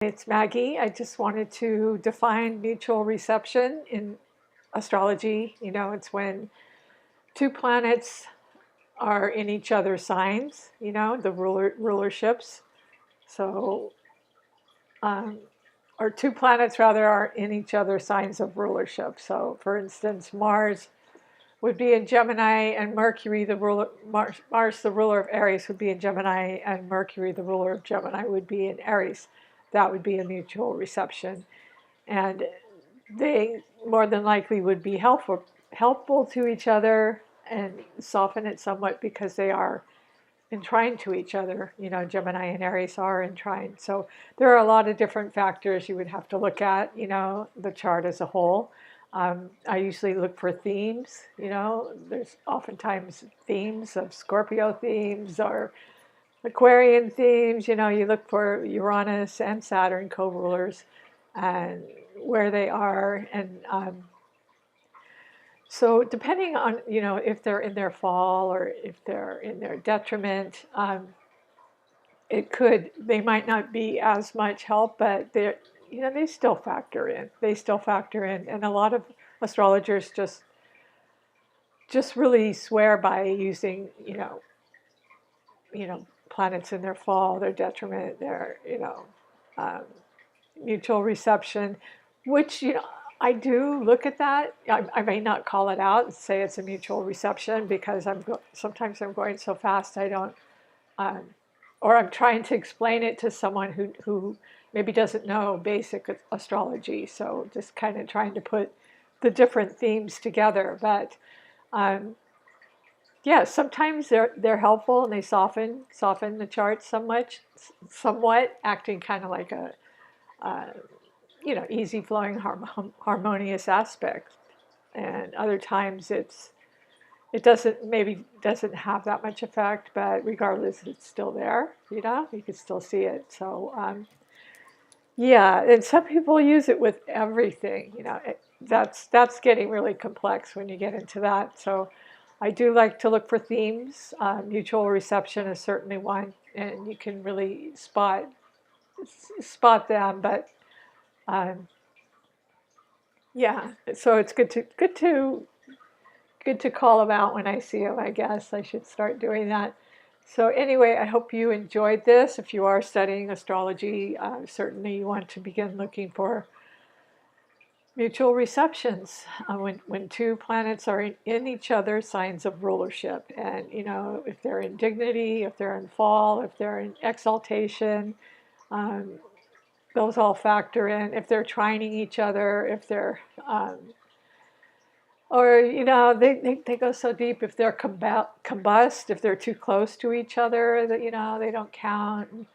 It's Maggie. I just wanted to define mutual reception in astrology. It's when two planets are in each other's signs, the rulerships. So, um, or two planets rather are in each other's signs of rulership. So, for instance, Mars would be in Gemini, and Mercury, Mars, the ruler of Aries, would be in Gemini, and Mercury, the ruler of Gemini, would be in Aries. That would be a mutual reception. And they more than likely would be helpful to each other and soften it somewhat because they are in trine to each other. Gemini and Aries are in trine. So there are a lot of different factors you would have to look at, the chart as a whole. I usually look for themes. There's oftentimes themes of Scorpio themes or Aquarian themes. You look for Uranus and Saturn co-rulers and where they are. And so depending on, if they're in their fall or if they're in their detriment, they might not be as much help, but they still factor in. They still factor in. And a lot of astrologers just really swear by using, planets in their fall, their detriment, their, um, mutual reception, which, I do look at that. I may not call it out and say it's a mutual reception because sometimes I'm going so fast I don't, um, or I'm trying to explain it to someone who maybe doesn't know basic astrology. So just kind of trying to put the different themes together. But um, yeah, sometimes they're helpful and they soften the chart somewhat, acting kind of like a easy flowing harmonious aspect. And other times it doesn't have that much effect, but regardless, it's still there. You can still see it. So yeah, and some people use it with everything. That's getting really complex when you get into that. So I do like to look for themes. Mutual reception is certainly one, and you can really spot them. But um, yeah, so it's good to call them out when I see them. I guess I should start doing that. So anyway, I hope you enjoyed this. If you are studying astrology, certainly you want to begin looking for mutual receptions when two planets are in each other's signs of rulership. And, if they're in dignity, if they're in fall, if they're in exaltation, um, those all factor in. If they're trining each other, if they're or, they go so deep. If they're combust, if they're too close to each other, that, they don't count.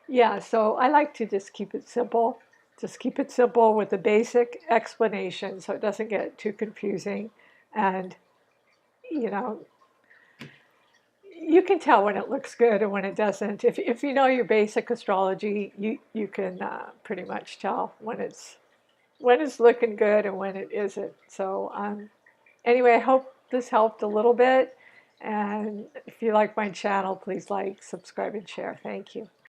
Yeah, so I like to just keep it simple. Just keep it simple with a basic explanation so it doesn't get too confusing. And, you know, you can tell when it looks good and when it doesn't. If you know your basic astrology, you can pretty much tell when it's looking good and when it isn't. So anyway, I hope this helped a little bit. And if you like my channel, please like, subscribe, and share. Thank you.